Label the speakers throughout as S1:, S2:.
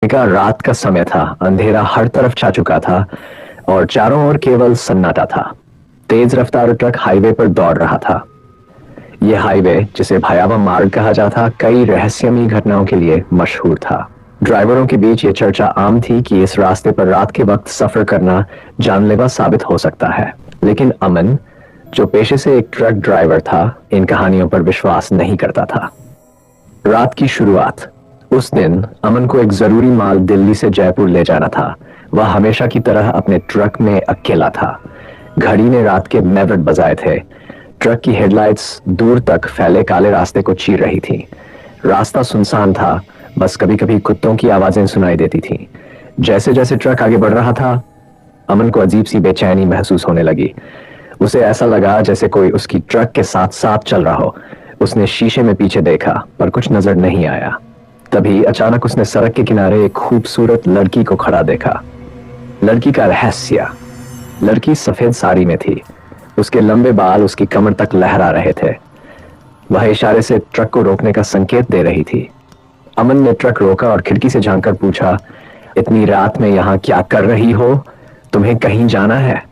S1: का रात का समय था। अंधेरा हर तरफ छा चुका था और चारों ओर केवल सन्नाटा था। तेज रफ्तार ट्रक हाईवे पर दौड़ रहा था। यह हाईवे, जिसे भयावह मार्ग कहा जाता, कई रहस्यमयी घटनाओं के लिए मशहूर था। ड्राइवरों के बीच यह चर्चा आम थी कि इस रास्ते पर रात के वक्त सफर करना जानलेवा साबित हो सकता है। लेकिन अमन, जो पेशे से एक ट्रक ड्राइवर था, इन कहानियों पर विश्वास नहीं करता था। रात की शुरुआत। उस दिन अमन को एक जरूरी माल दिल्ली से जयपुर ले जाना था। वह हमेशा की तरह अपने ट्रक में अकेला था। घड़ी ने रात के 9 बजाए थे। ट्रक की हेडलाइट्स दूर तक फैले काले रास्ते को चीर रही थी। रास्ता सुनसान था, बस कभी कभी कुत्तों की आवाजें सुनाई देती थी। जैसे जैसे ट्रक आगे बढ़ रहा था, अमन को अजीब सी बेचैनी महसूस होने लगी। उसे ऐसा लगा जैसे कोई उसकी ट्रक के साथ साथ चल रहा हो। उसने शीशे में पीछे देखा, पर कुछ नजर नहीं आया। तभी अचानक उसने सड़क के किनारे एक खूबसूरत लड़की को खड़ा देखा। लड़की का रहस्य। लड़की सफेद साड़ी में थी। उसके लंबे बाल उसकी कमर तक लहरा रहे थे। वह इशारे से ट्रक को रोकने का संकेत दे रही थी। अमन ने ट्रक रोका और खिड़की से झांककर पूछा, इतनी रात में यहां क्या कर रही हो? तुम्हें कहीं जाना है?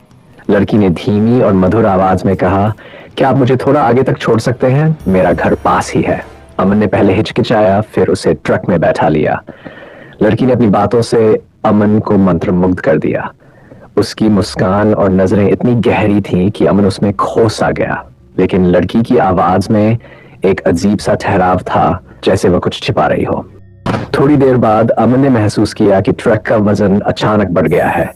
S1: लड़की ने धीमी और मधुर आवाज में कहा, क्या आप मुझे थोड़ा आगे तक छोड़ सकते हैं? मेरा घर पास ही है। अमन ने पहले हिचकिचाया, फिर उसे ट्रक में बैठा लिया। लड़की ने अपनी बातों से अमन को मंत्रमुग्ध कर दिया। उसकी मुस्कान और नजरें इतनी गहरी थीं कि अमन उसमें खो सा गया। लेकिन लड़की की आवाज में एक अजीब सा ठहराव था, जैसे वह कुछ छिपा रही हो। थोड़ी देर बाद अमन ने महसूस किया कि ट्रक का वजन अचानक बढ़ गया है।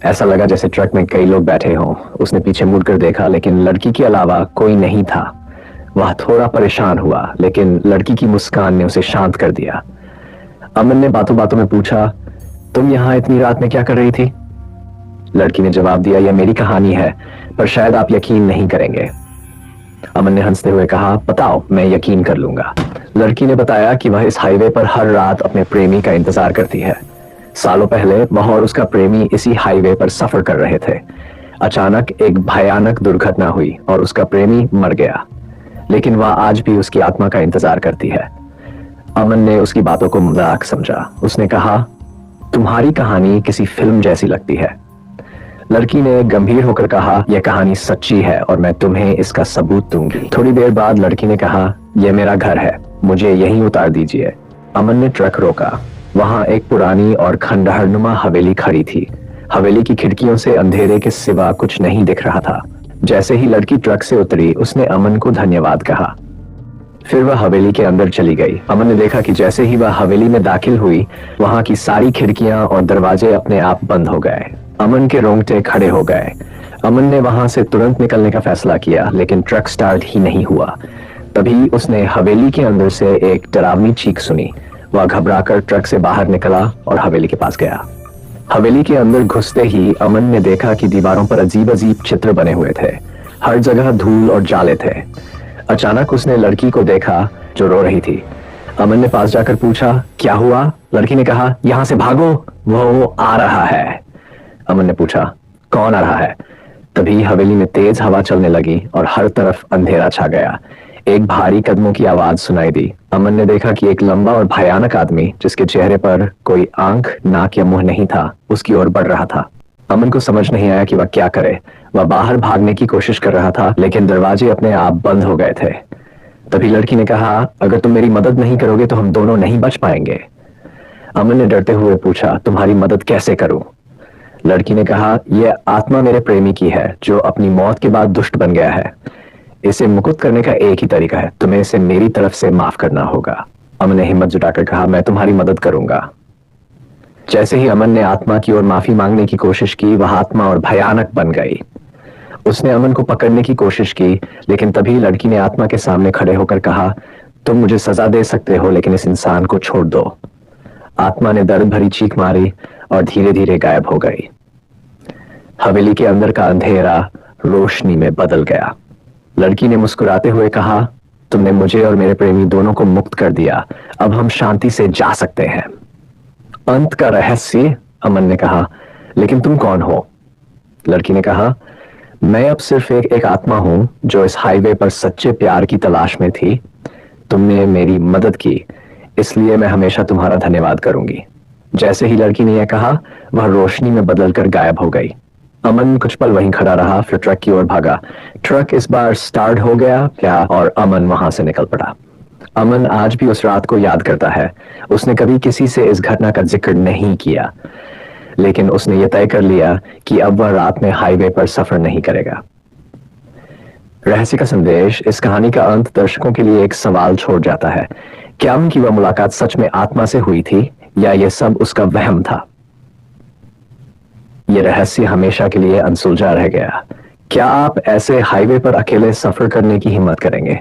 S1: ऐसा लगा जैसे ट्रक में कई लोग बैठे हों। उसने पीछे मुड़कर देखा, लेकिन लड़की के अलावा कोई नहीं था। वह थोड़ा परेशान हुआ, लेकिन लड़की की मुस्कान ने उसे शांत कर दिया। अमन ने बातों बातों में पूछा, तुम यहाँ इतनी रात में क्या कर रही थी? लड़की ने जवाब दिया, यह मेरी कहानी है, पर शायद आप यकीन नहीं करेंगे। अमन ने हंसते हुए कहा, बताओ, मैं यकीन कर लूंगा। लड़की ने बताया कि वह इस हाईवे पर हर रात अपने प्रेमी का इंतजार करती है। सालों पहले वह और उसका प्रेमी इसी हाईवे पर सफर कर रहे थे। अचानक एक भयानक दुर्घटना हुई और उसका प्रेमी मर गया। लेकिन वह आज भी उसकी आत्मा का इंतजार करती है। अमन ने उसकी बातों को मजाक समझा। उसने कहा, तुम्हारी कहानी किसी फिल्म जैसी लगती है। लड़की ने गंभीर होकर कहा, यह कहानी सच्ची है और मैं तुम्हें इसका सबूत दूंगी। थोड़ी देर बाद लड़की ने कहा, यह मेरा घर है, मुझे यहीं उतार दीजिए। अमन ने ट्रक रोका। वहां एक पुरानी और खंडहरनुमा हवेली खड़ी थी। हवेली की खिड़कियों से अंधेरे के सिवा कुछ नहीं दिख रहा था। जैसे ही लड़की ट्रक से उतरी, उसने अमन को धन्यवाद कहा। फिर वह हवेली के अंदर चली गई। अमन ने देखा कि जैसे ही वह हवेली में दाखिल हुई, वहां की सारी खिड़कियां और दरवाजे अपने आप बंद हो गए। अमन के रोंगटे खड़े हो गए। अमन ने वहां से तुरंत निकलने का फैसला किया, लेकिन ट्रक स्टार्ट ही नहीं हुआ। तभी उसने हवेली के अंदर से एक डरावनी चीख सुनी। वह घबराकर ट्रक से बाहर निकला और हवेली के पास गया। हवेली के अंदर घुसते ही अमन ने देखा कि दीवारों पर अजीब अजीब चित्र बने हुए थे। हर जगह धूल और जाले थे। अचानक उसने लड़की को देखा जो रो रही थी। अमन ने पास जाकर पूछा, क्या हुआ? लड़की ने कहा, यहां से भागो, वो आ रहा है। अमन ने पूछा, कौन आ रहा है? तभी हवेली में तेज हवा चलने लगी और हर तरफ अंधेरा छा गया। एक भारी कदमों की आवाज सुनाई दी। अमन ने देखा कि एक लंबा और भयानक आदमी, जिसके चेहरे पर कोई आंख, नाक या मुंह नहीं था, उसकी ओर बढ़ रहा था। अमन को समझ नहीं आया कि वह क्या करे। वह बाहर भागने की कोशिश कर रहा था, लेकिन दरवाजे अपने आप बंद हो गए थे। तभी लड़की ने कहा, अगर तुम मेरी मदद नहीं करोगे तो हम दोनों नहीं बच पाएंगे। अमन ने डरते हुए पूछा, तुम्हारी मदद कैसे करूं? लड़की ने कहा, यह आत्मा मेरे प्रेमी की है, जो अपनी मौत के बाद दुष्ट बन गया है। इसे मुक्त करने का एक ही तरीका है, तुम्हें इसे मेरी तरफ से माफ करना होगा। अमन ने हिम्मत जुटाकर कहा, मैं तुम्हारी मदद करूंगा। जैसे ही अमन ने आत्मा की ओर माफी मांगने की कोशिश की, वह आत्मा और भयानक बन गई। उसने अमन को पकड़ने की कोशिश की, लेकिन तभी लड़की ने आत्मा के सामने खड़े होकर कहा, तुम मुझे सजा दे सकते हो, लेकिन इस इंसान को छोड़ दो। आत्मा ने दर्द भरी चीख मारी और धीरे धीरे गायब हो गई। हवेली के अंदर का अंधेरा रोशनी में बदल गया। लड़की ने मुस्कुराते हुए कहा, तुमने मुझे और मेरे प्रेमी दोनों को मुक्त कर दिया। अब हम शांति से जा सकते हैं। अंत का रहस्य, अमन ने कहा, लेकिन तुम कौन हो? लड़की ने कहा, मैं अब सिर्फ एक आत्मा हूं जो इस हाईवे पर सच्चे प्यार की तलाश में थी। तुमने मेरी मदद की, इसलिए मैं हमेशा तुम्हारा धन्यवाद करूंगी। जैसे ही लड़की ने यह कहा, वह रोशनी में बदलकर गायब हो गई। अमन कुछ पल वहीं खड़ा रहा, फिर ट्रक की ओर भागा। ट्रक इस बार स्टार्ट हो गया क्या, और अमन वहां से निकल पड़ा। अमन आज भी उस रात को याद करता है। उसने कभी किसी से इस घटना का जिक्र नहीं किया, लेकिन उसने यह तय कर लिया कि अब वह रात में हाईवे पर सफर नहीं करेगा। रहस्य का संदेश, इस कहानी का अंत दर्शकों के लिए एक सवाल छोड़ जाता है। क्या उनकी वह मुलाकात सच में आत्मा से हुई थी, या यह सब उसका वहम था? यह रहस्य हमेशा के लिए अनसुलझा रह गया। क्या आप ऐसे हाईवे पर अकेले सफर करने की हिम्मत करेंगे?